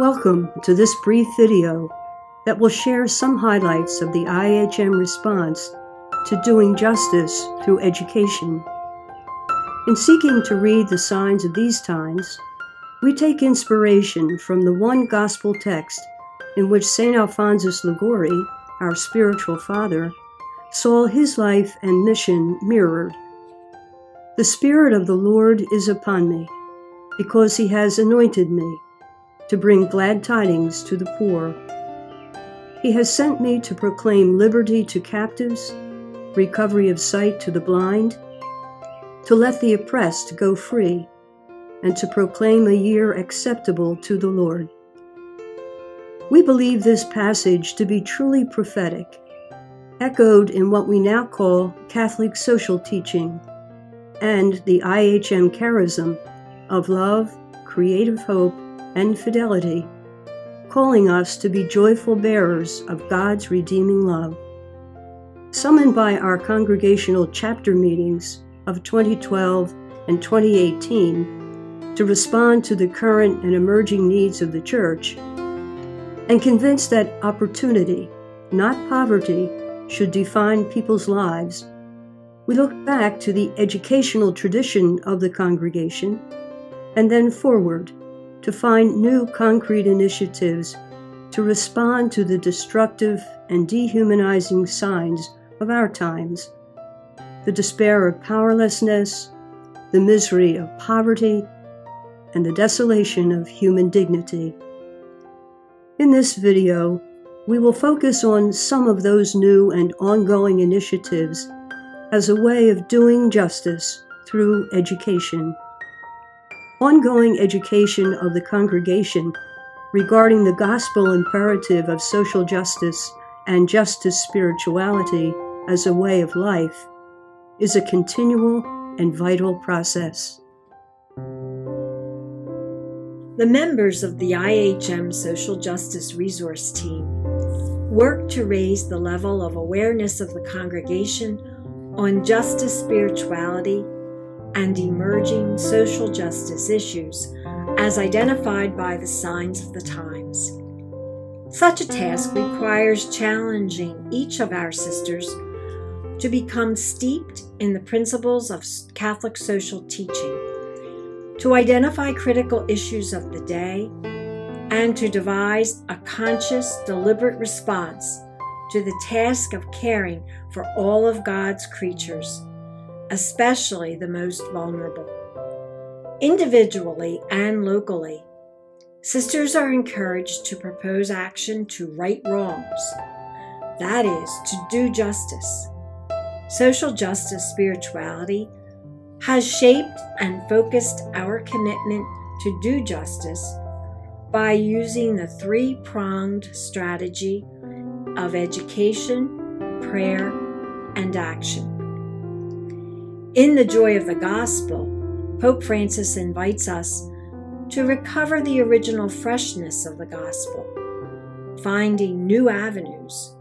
Welcome to this brief video that will share some highlights of the IHM response to doing justice through education. In seeking to read the signs of these times, we take inspiration from the one gospel text in which St. Alphonsus Liguori, our spiritual father, saw his life and mission mirrored. The Spirit of the Lord is upon me, because he has anointed me to bring glad tidings to the poor. He has sent me to proclaim liberty to captives, recovery of sight to the blind, to let the oppressed go free, and to proclaim a year acceptable to the Lord. We believe this passage to be truly prophetic, echoed in what we now call Catholic social teaching, and the IHM charism of love, creative hope, and fidelity, calling us to be joyful bearers of God's redeeming love. Summoned by our congregational chapter meetings of 2012 and 2018 to respond to the current and emerging needs of the Church, and convinced that opportunity, not poverty, should define people's lives, we look back to the educational tradition of the congregation and then forward to find new concrete initiatives to respond to the destructive and dehumanizing signs of our times, the despair of powerlessness, the misery of poverty, and the desolation of human dignity. In this video, we will focus on some of those new and ongoing initiatives as a way of doing justice through education. Ongoing education of the congregation regarding the gospel imperative of social justice and justice spirituality as a way of life is a continual and vital process. The members of the IHM Social Justice Resource Team work to raise the level of awareness of the congregation on justice spirituality and emerging social justice issues as identified by the signs of the times. Such a task requires challenging each of our sisters to become steeped in the principles of Catholic social teaching, to identify critical issues of the day, and to devise a conscious, deliberate response to the task of caring for all of God's creatures, especially the most vulnerable. Individually and locally, sisters are encouraged to propose action to right wrongs, that is, to do justice. Social justice spirituality has shaped and focused our commitment to do justice by using the three-pronged strategy of education, prayer, and action. In the Joy of the Gospel, Pope Francis invites us to recover the original freshness of the Gospel, finding new avenues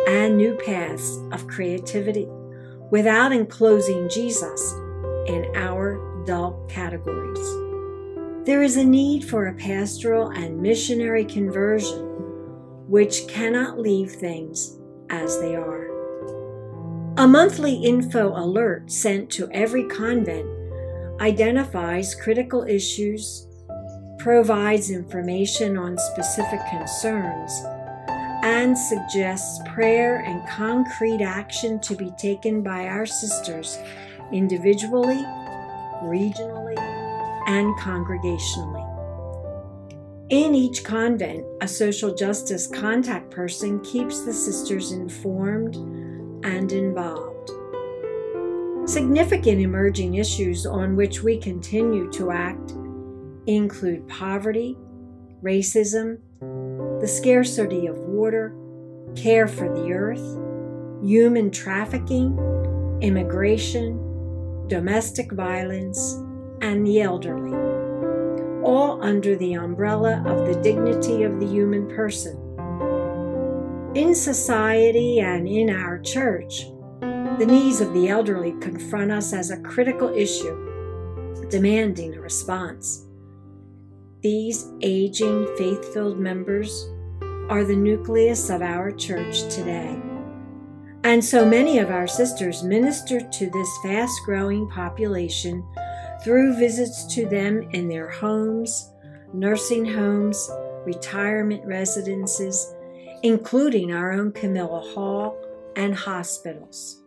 and new paths of creativity without enclosing Jesus in our dull categories. There is a need for a pastoral and missionary conversion which cannot leave things as they are. A monthly info alert sent to every convent identifies critical issues, provides information on specific concerns, and suggests prayer and concrete action to be taken by our sisters individually, regionally, and congregationally. In each convent, a social justice contact person keeps the sisters informed and involved. Significant emerging issues on which we continue to act include poverty, racism, the scarcity of water, care for the earth, human trafficking, immigration, domestic violence, and the elderly, all under the umbrella of the dignity of the human person. In society and in our church, the needs of the elderly confront us as a critical issue, demanding a response. These aging, faith-filled members are the nucleus of our church today. And so many of our sisters minister to this fast-growing population through visits to them in their homes, nursing homes, retirement residences, including our own Camilla Hall, and hospitals.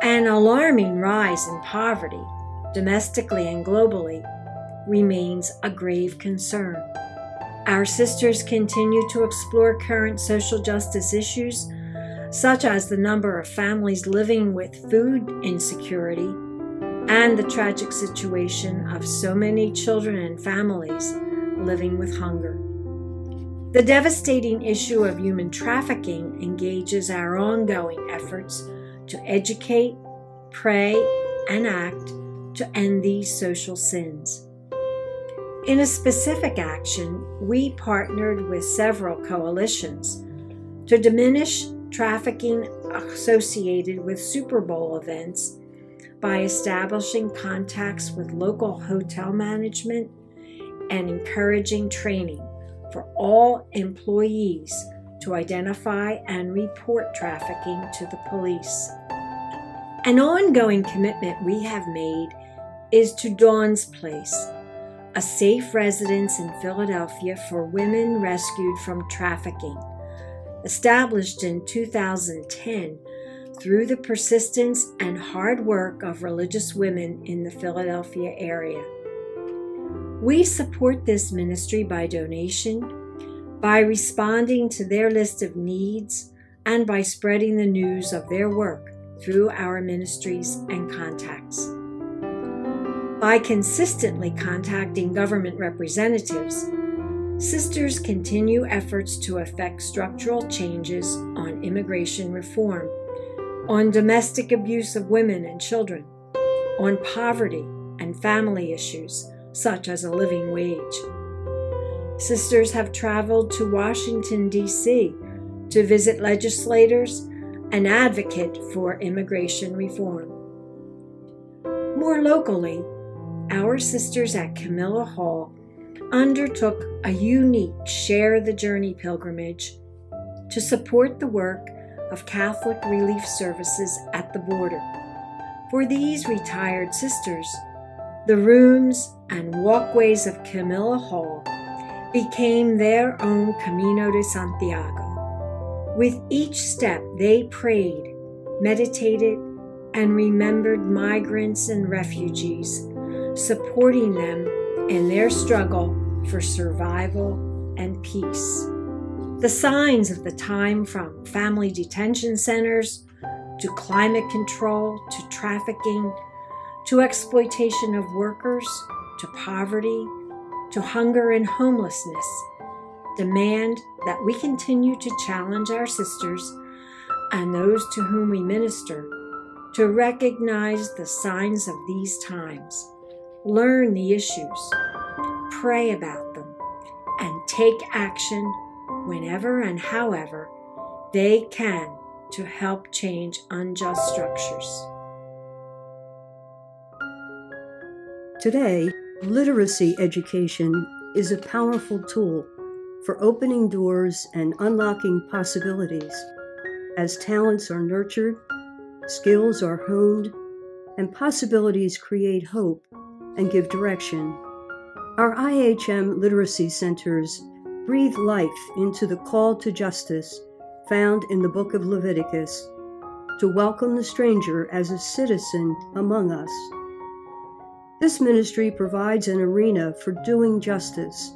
An alarming rise in poverty, domestically and globally, remains a grave concern. Our sisters continue to explore current social justice issues, such as the number of families living with food insecurity and the tragic situation of so many children and families living with hunger. The devastating issue of human trafficking engages our ongoing efforts to educate, pray, and act to end these social sins. In a specific action, we partnered with several coalitions to diminish trafficking associated with Super Bowl events by establishing contacts with local hotel management and encouraging training for all employees to identify and report trafficking to the police. An ongoing commitment we have made is to Dawn's Place, a safe residence in Philadelphia for women rescued from trafficking, established in 2010 through the persistence and hard work of religious women in the Philadelphia area. We support this ministry by donation, by responding to their list of needs, and by spreading the news of their work through our ministries and contacts. By consistently contacting government representatives, sisters continue efforts to effect structural changes on immigration reform, on domestic abuse of women and children, on poverty and family issues such as a living wage. Sisters have traveled to Washington, D.C. to visit legislators and advocate for immigration reform. More locally, our sisters at Camilla Hall undertook a unique Share the Journey pilgrimage to support the work of Catholic Relief Services at the border. For these retired sisters, the rooms and walkways of Camilla Hall became their own Camino de Santiago. With each step, they prayed, meditated, and remembered migrants and refugees, supporting them in their struggle for survival and peace. The signs of the time, from family detention centers to climate control to trafficking to exploitation of workers to poverty to hunger and homelessness, demand that we continue to challenge our sisters and those to whom we minister to recognize the signs of these times, learn the issues, pray about them, and take action whenever and however they can to help change unjust structures. Today, literacy education is a powerful tool for opening doors and unlocking possibilities as talents are nurtured, skills are honed, and possibilities create hope and give direction. Our IHM literacy centers breathe life into the call to justice found in the book of Leviticus, to welcome the stranger as a citizen among us. This ministry provides an arena for doing justice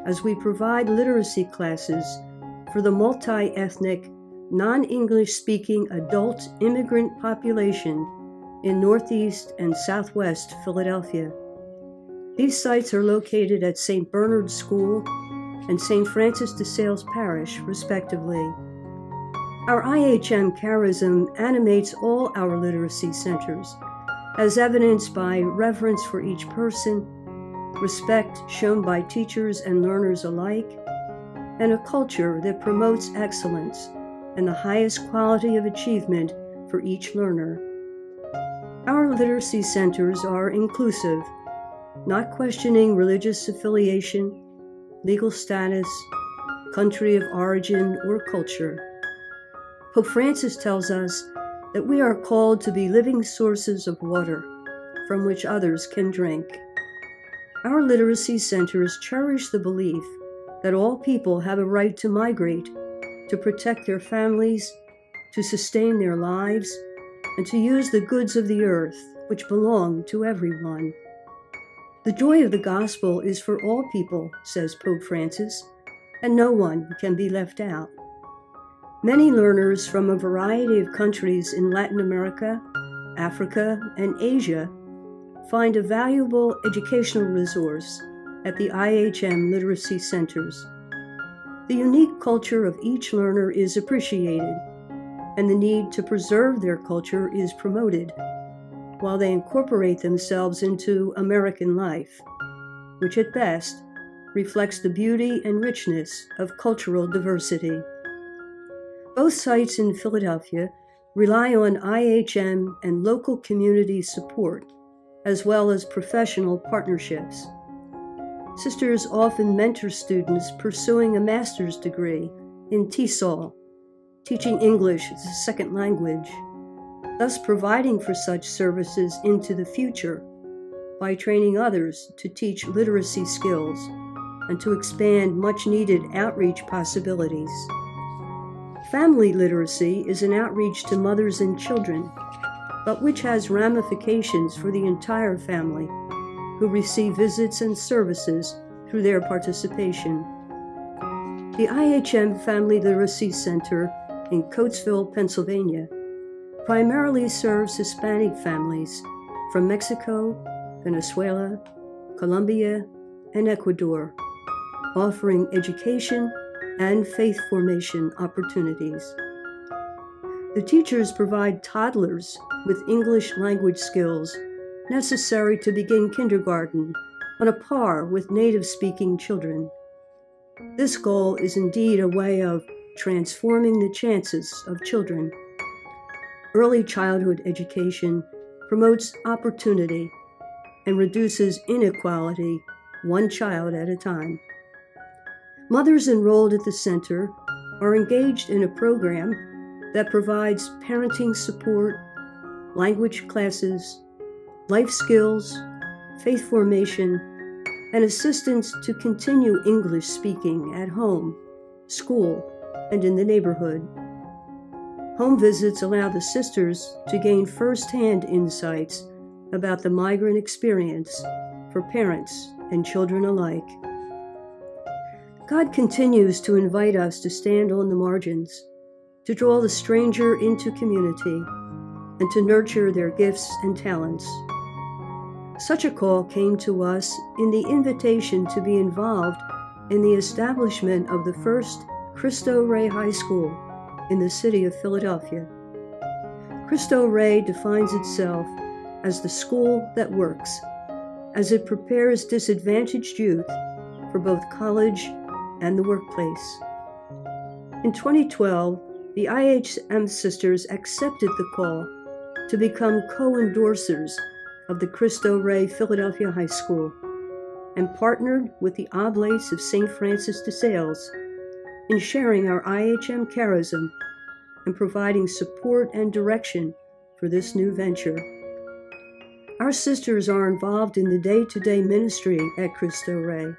as we provide literacy classes for the multi-ethnic, non-English speaking adult immigrant population in Northeast and Southwest Philadelphia. These sites are located at St. Bernard's School and St. Francis de Sales Parish, respectively. Our IHM charism animates all our literacy centers, as evidenced by reverence for each person, respect shown by teachers and learners alike, and a culture that promotes excellence and the highest quality of achievement for each learner. Our literacy centers are inclusive, not questioning religious affiliation, legal status, country of origin, or culture. Pope Francis tells us that we are called to be living sources of water from which others can drink. Our literacy centers cherish the belief that all people have a right to migrate, to protect their families, to sustain their lives, and to use the goods of the earth, which belong to everyone. The joy of the gospel is for all people, says Pope Francis, and no one can be left out. Many learners from a variety of countries in Latin America, Africa, and Asia find a valuable educational resource at the IHM literacy centers. The unique culture of each learner is appreciated, and the need to preserve their culture is promoted, while they incorporate themselves into American life, which at best reflects the beauty and richness of cultural diversity. Both sites in Philadelphia rely on IHM and local community support, as well as professional partnerships. Sisters often mentor students pursuing a master's degree in TESOL, teaching English as a second language, thus providing for such services into the future by training others to teach literacy skills and to expand much-needed outreach possibilities. Family literacy is an outreach to mothers and children, but which has ramifications for the entire family, who receive visits and services through their participation. The IHM Family Literacy Center in Coatesville, Pennsylvania, primarily serves Hispanic families from Mexico, Venezuela, Colombia, and Ecuador, offering education and faith formation opportunities. The teachers provide toddlers with English language skills necessary to begin kindergarten on a par with native-speaking children. This goal is indeed a way of transforming the chances of children. Early childhood education promotes opportunity and reduces inequality one child at a time. Mothers enrolled at the center are engaged in a program that provides parenting support, language classes, life skills, faith formation, and assistance to continue English speaking at home, school, and in the neighborhood. Home visits allow the sisters to gain first-hand insights about the migrant experience for parents and children alike. God continues to invite us to stand on the margins, to draw the stranger into community, and to nurture their gifts and talents. Such a call came to us in the invitation to be involved in the establishment of the first Cristo Rey High School in the city of Philadelphia. Cristo Rey defines itself as the school that works, as it prepares disadvantaged youth for both college and the workplace. In 2012, the IHM sisters accepted the call to become co-endorsers of the Cristo Rey Philadelphia High School and partnered with the Oblates of St. Francis de Sales in sharing our IHM charism and providing support and direction for this new venture. Our sisters are involved in the day-to-day ministry at Cristo Rey,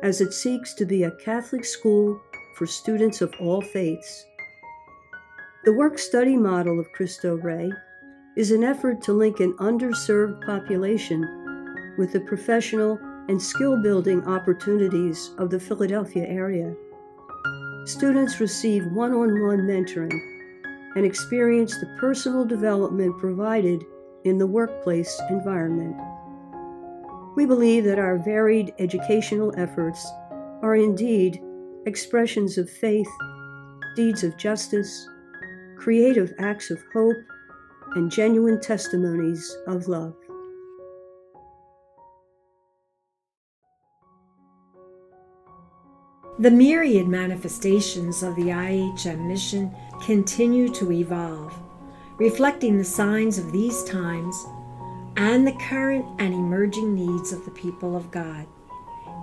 as it seeks to be a Catholic school for students of all faiths. The work-study model of Cristo Rey is an effort to link an underserved population with the professional and skill-building opportunities of the Philadelphia area. Students receive one-on-one mentoring and experience the personal development provided in the workplace environment. We believe that our varied educational efforts are indeed expressions of faith, deeds of justice, creative acts of hope, and genuine testimonies of love. The myriad manifestations of the IHM mission continue to evolve, reflecting the signs of these times, and the current and emerging needs of the people of God.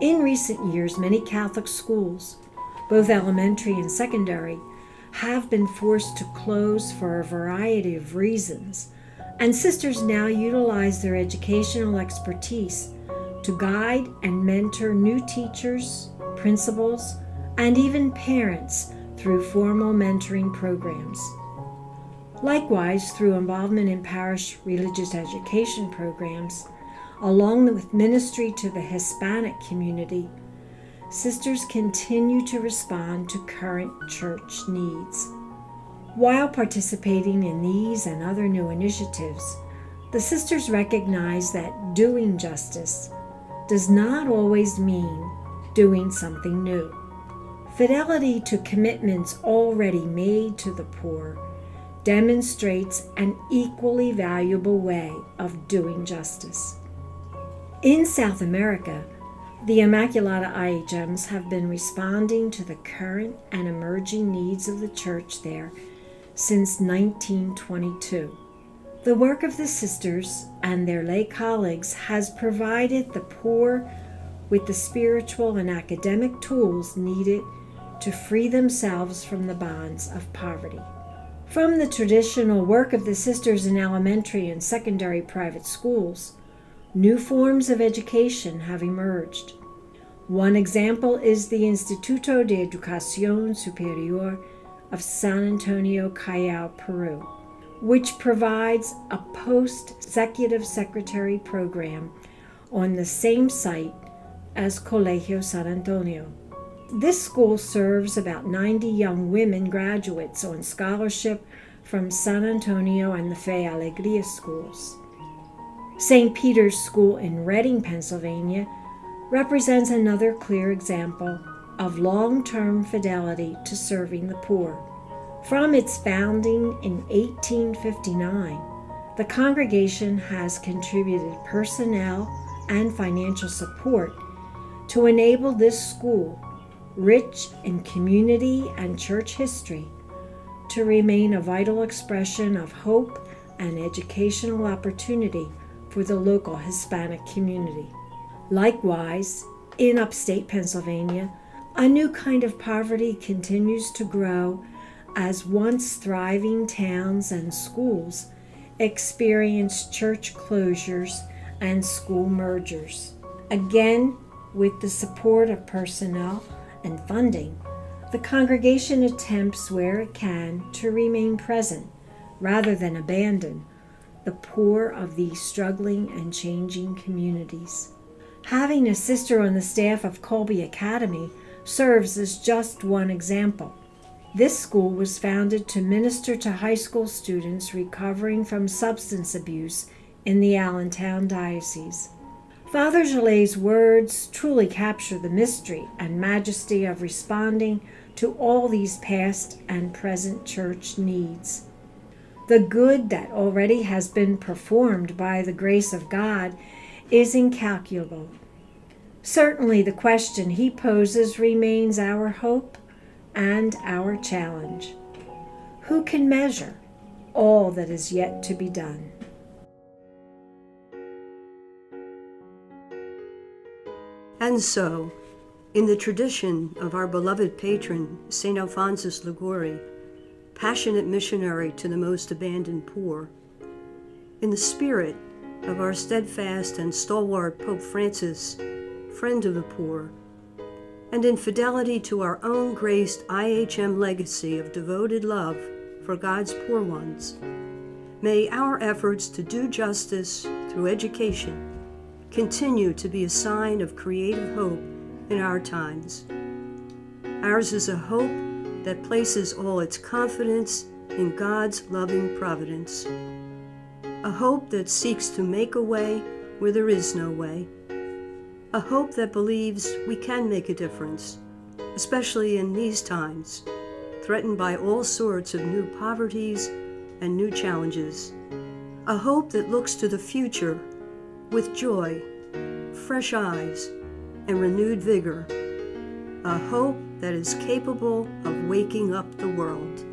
In recent years, many Catholic schools, both elementary and secondary, have been forced to close for a variety of reasons, and sisters now utilize their educational expertise to guide and mentor new teachers, principals, and even parents through formal mentoring programs. Likewise, through involvement in parish religious education programs, along with ministry to the Hispanic community, sisters continue to respond to current church needs. While participating in these and other new initiatives, the sisters recognize that doing justice does not always mean doing something new. Fidelity to commitments already made to the poor demonstrates an equally valuable way of doing justice. In South America, the Immaculate IHMs have been responding to the current and emerging needs of the Church there since 1922. The work of the sisters and their lay colleagues has provided the poor with the spiritual and academic tools needed to free themselves from the bonds of poverty. From the traditional work of the sisters in elementary and secondary private schools, new forms of education have emerged. One example is the Instituto de Educación Superior of San Antonio, Callao, Peru, which provides a post-executive secretary program on the same site as Colegio San Antonio. This school serves about 90 young women graduates on scholarship from San Antonio and the Fe Alegría schools. St. Peter's School in Reading, Pennsylvania, represents another clear example of long-term fidelity to serving the poor. From its founding in 1859, the congregation has contributed personnel and financial support to enable this school, rich in community and church history, to remain a vital expression of hope and educational opportunity for the local Hispanic community. Likewise, in upstate Pennsylvania, a new kind of poverty continues to grow as once thriving towns and schools experience church closures and school mergers. Again, with the support of personnel and funding, the congregation attempts where it can to remain present rather than abandon the poor of these struggling and changing communities. Having a sister on the staff of Colby Academy serves as just one example. This school was founded to minister to high school students recovering from substance abuse in the Allentown Diocese. Father Gelay's words truly capture the mystery and majesty of responding to all these past and present church needs. The good that already has been performed by the grace of God is incalculable. Certainly the question he poses remains our hope and our challenge. Who can measure all that is yet to be done? And so, in the tradition of our beloved patron, St. Alphonsus Liguori, passionate missionary to the most abandoned poor, in the spirit of our steadfast and stalwart Pope Francis, friend of the poor, and in fidelity to our own graced IHM legacy of devoted love for God's poor ones, may our efforts to do justice through education continue to be a sign of creative hope in our times. Ours is a hope that places all its confidence in God's loving providence, a hope that seeks to make a way where there is no way, a hope that believes we can make a difference, especially in these times, threatened by all sorts of new poverties and new challenges, a hope that looks to the future with joy, fresh eyes, and renewed vigor, a hope that is capable of waking up the world.